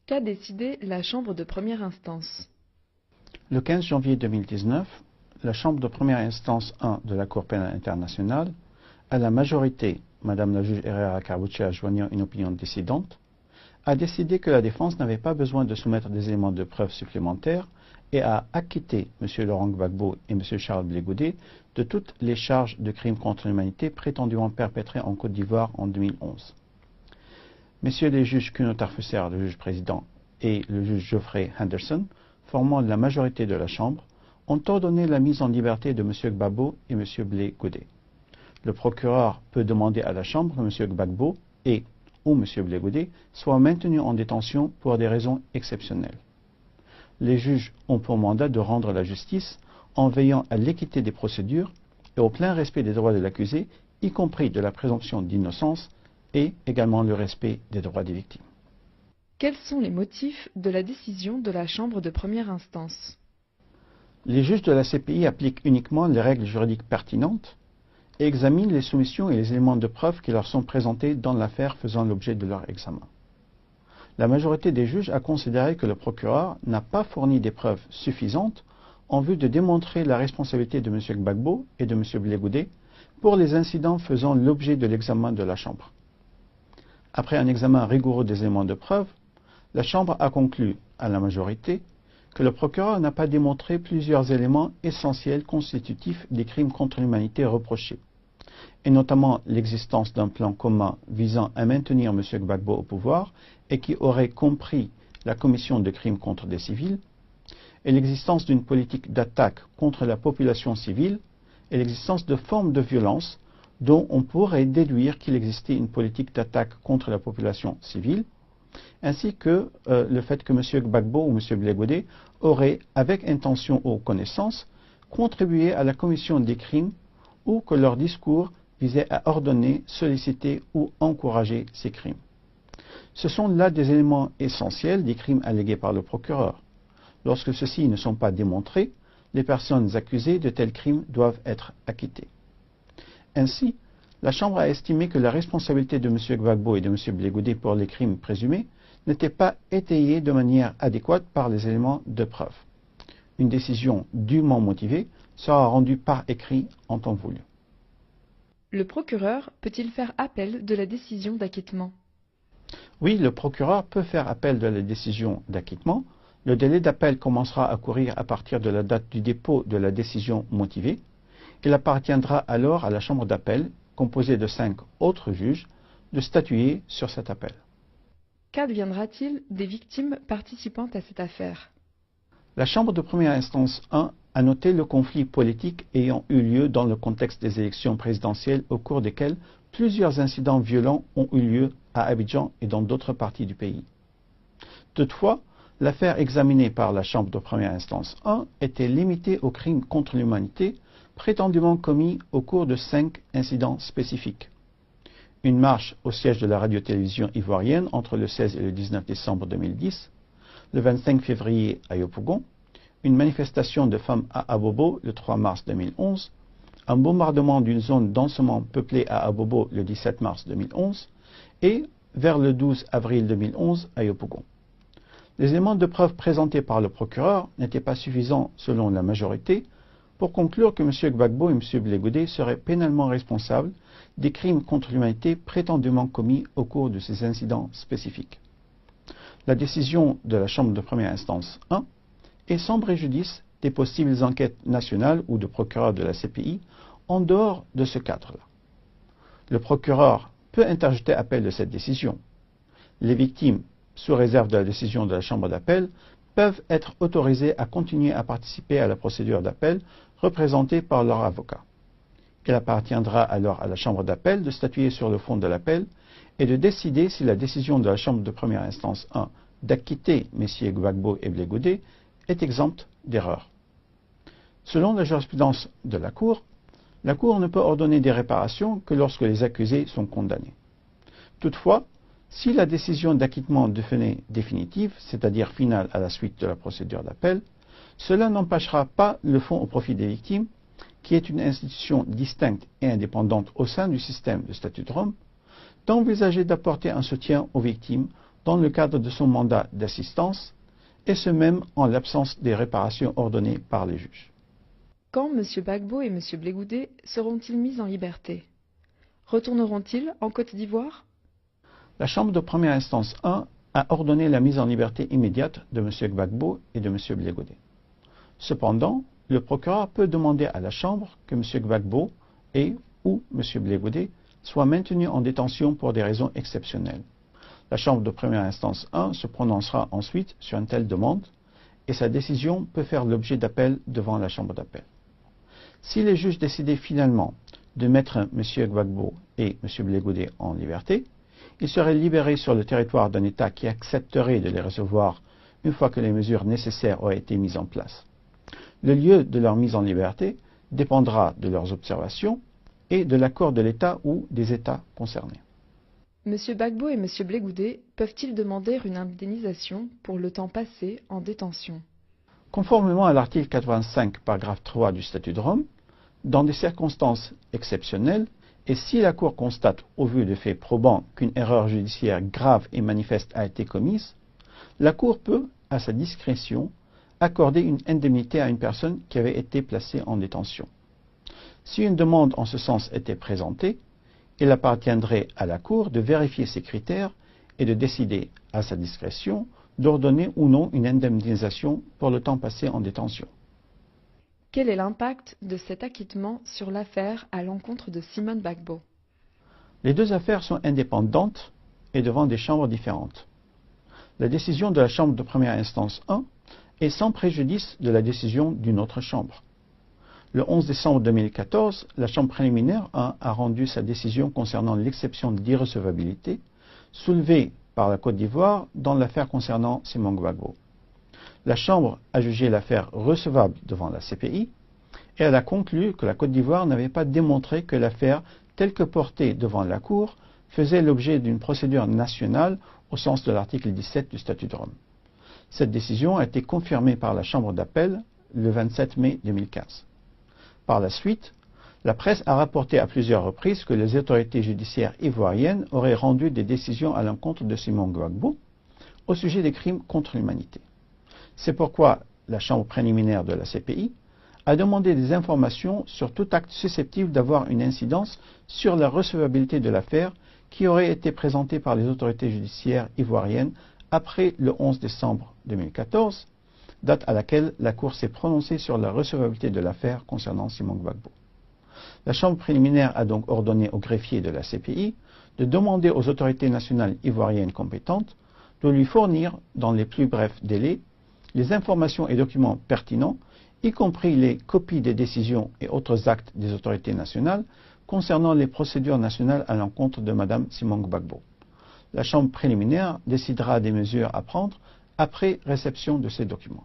Qu'a décidé la Chambre de première instance? Le 15 janvier 2019, la Chambre de première instance 1 de la Cour pénale internationale, à la majorité, Madame la juge Herrera Carbuccia joignant une opinion dissidente, a décidé que la défense n'avait pas besoin de soumettre des éléments de preuve supplémentaires et a acquitté M. Laurent Gbagbo et M. Charles Blé Goudet de toutes les charges de crimes contre l'humanité prétendument perpétrés en Côte d'Ivoire en 2011. Messieurs les juges Kuno Tarfusser, le juge président, et le juge Geoffrey Henderson, formant la majorité de la Chambre, ont ordonné la mise en liberté de M. Gbagbo et M. Blé Goudet. Le procureur peut demander à la Chambre que M. Gbagbo et ou M. Blé Goudet soient maintenus en détention pour des raisons exceptionnelles. Les juges ont pour mandat de rendre la justice en veillant à l'équité des procédures et au plein respect des droits de l'accusé, y compris de la présomption d'innocence et également le respect des droits des victimes. Quels sont les motifs de la décision de la Chambre de première instance? Les juges de la CPI appliquent uniquement les règles juridiques pertinentes et examinent les soumissions et les éléments de preuve qui leur sont présentés dans l'affaire faisant l'objet de leur examen. La majorité des juges a considéré que le procureur n'a pas fourni des preuves suffisantes en vue de démontrer la responsabilité de M. Gbagbo et de M. Blé Goudet pour les incidents faisant l'objet de l'examen de la Chambre. Après un examen rigoureux des éléments de preuve, la Chambre a conclu, à la majorité, que le procureur n'a pas démontré plusieurs éléments essentiels constitutifs des crimes contre l'humanité reprochés, et notamment l'existence d'un plan commun visant à maintenir M. Gbagbo au pouvoir et qui aurait compris la commission de crimes contre des civils, et l'existence d'une politique d'attaque contre la population civile et l'existence de formes de violence dont on pourrait déduire qu'il existait une politique d'attaque contre la population civile, ainsi que le fait que M. Gbagbo ou M. Blé Goudet auraient, avec intention ou connaissance, contribué à la commission des crimes ou que leur discours visait à ordonner, solliciter ou encourager ces crimes. Ce sont là des éléments essentiels des crimes allégués par le procureur. Lorsque ceux-ci ne sont pas démontrés, les personnes accusées de tels crimes doivent être acquittées. Ainsi, la Chambre a estimé que la responsabilité de M. Gbagbo et de M. Blé Goudet pour les crimes présumés n'était pas étayée de manière adéquate par les éléments de preuve. Une décision dûment motivée sera rendue par écrit en temps voulu. Le procureur peut-il faire appel de la décision d'acquittement? Oui, le procureur peut faire appel de la décision d'acquittement. Le délai d'appel commencera à courir à partir de la date du dépôt de la décision motivée. Il appartiendra alors à la Chambre d'appel, composée de 5 autres juges, de statuer sur cet appel. Qu'adviendra-t-il des victimes participant à cette affaire? La Chambre de première instance 1 a noté le conflit politique ayant eu lieu dans le contexte des élections présidentielles au cours desquelles plusieurs incidents violents ont eu lieu à Abidjan et dans d'autres parties du pays. Toutefois, l'affaire examinée par la Chambre de première instance 1 était limitée aux crimes contre l'humanité prétendument commis au cours de 5 incidents spécifiques. Une marche au siège de la radio-télévision ivoirienne entre le 16 et le 19 décembre 2010, le 25 février à Yopougon, une manifestation de femmes à Abobo le 3 mars 2011, un bombardement d'une zone densément peuplée à Abobo le 17 mars 2011 et vers le 12 avril 2011 à Yopougon. Les éléments de preuve présentés par le procureur n'étaient pas suffisants selon la majorité pour conclure que M. Gbagbo et M. Blé Goudet seraient pénalement responsables des crimes contre l'humanité prétendument commis au cours de ces incidents spécifiques. La décision de la Chambre de première instance 1 est sans préjudice des possibles enquêtes nationales ou de procureurs de la CPI en dehors de ce cadre-là. Le procureur peut interjeter appel de cette décision. Les victimes, sous réserve de la décision de la Chambre d'appel, peuvent être autorisées à continuer à participer à la procédure d'appel représentée par leur avocat. Il appartiendra alors à la Chambre d'appel de statuer sur le fond de l'appel et de décider si la décision de la Chambre de première instance 1 d'acquitter M. Gbagbo et Blé Goudet est exempte d'erreur. Selon la jurisprudence de la Cour ne peut ordonner des réparations que lorsque les accusés sont condamnés. Toutefois, si la décision d'acquittement devenait définitive, c'est-à-dire finale à la suite de la procédure d'appel, cela n'empêchera pas le Fonds au profit des victimes, qui est une institution distincte et indépendante au sein du système de statut de Rome, d'envisager d'apporter un soutien aux victimes dans le cadre de son mandat d'assistance, et ce même en l'absence des réparations ordonnées par les juges. Quand M. Gbagbo et M. Blé-Goudé seront-ils mis en liberté? Retourneront-ils en Côte d'Ivoire? La Chambre de première instance 1 a ordonné la mise en liberté immédiate de M. Gbagbo et de M. Blé-Goudé. Cependant, le procureur peut demander à la Chambre que M. Gbagbo et ou M. Blé-Goudé soient maintenus en détention pour des raisons exceptionnelles. La Chambre de première instance 1 se prononcera ensuite sur une telle demande et sa décision peut faire l'objet d'appel devant la Chambre d'appel. Si les juges décidaient finalement de mettre M. Gbagbo et M. Blé-Goudé en liberté, ils seraient libérés sur le territoire d'un État qui accepterait de les recevoir une fois que les mesures nécessaires auraient été mises en place. Le lieu de leur mise en liberté dépendra de leurs observations et de l'accord de l'État ou des États concernés. M. Gbagbo et M. Blé-Goudé peuvent-ils demander une indemnisation pour le temps passé en détention? Conformément à l'article 85, paragraphe 3 du Statut de Rome, dans des circonstances exceptionnelles, et si la Cour constate, au vu de faits probants, qu'une erreur judiciaire grave et manifeste a été commise, la Cour peut, à sa discrétion, accorder une indemnité à une personne qui avait été placée en détention. Si une demande en ce sens était présentée, il appartiendrait à la Cour de vérifier ces critères et de décider, à sa discrétion, d'ordonner ou non une indemnisation pour le temps passé en détention. Quel est l'impact de cet acquittement sur l'affaire à l'encontre de Simone Gbagbo? Les deux affaires sont indépendantes et devant des chambres différentes. La décision de la Chambre de première instance 1 est sans préjudice de la décision d'une autre chambre. Le 11 décembre 2014, la Chambre préliminaire 1 a rendu sa décision concernant l'exception d'irrecevabilité soulevée par la Côte d'Ivoire dans l'affaire concernant Simone Gbagbo. La Chambre a jugé l'affaire recevable devant la CPI et elle a conclu que la Côte d'Ivoire n'avait pas démontré que l'affaire, telle que portée devant la Cour, faisait l'objet d'une procédure nationale au sens de l'article 17 du Statut de Rome. Cette décision a été confirmée par la Chambre d'appel le 27 mai 2015. Par la suite, la presse a rapporté à plusieurs reprises que les autorités judiciaires ivoiriennes auraient rendu des décisions à l'encontre de Simone Gbagbo au sujet des crimes contre l'humanité. C'est pourquoi la Chambre préliminaire de la CPI a demandé des informations sur tout acte susceptible d'avoir une incidence sur la recevabilité de l'affaire qui aurait été présentée par les autorités judiciaires ivoiriennes après le 11 décembre 2014, date à laquelle la Cour s'est prononcée sur la recevabilité de l'affaire concernant Simone Gbagbo. La Chambre préliminaire a donc ordonné au greffier de la CPI de demander aux autorités nationales ivoiriennes compétentes de lui fournir, dans les plus brefs délais, les informations et documents pertinents, y compris les copies des décisions et autres actes des autorités nationales concernant les procédures nationales à l'encontre de Mme Simone Gbagbo. La Chambre préliminaire décidera des mesures à prendre après réception de ces documents.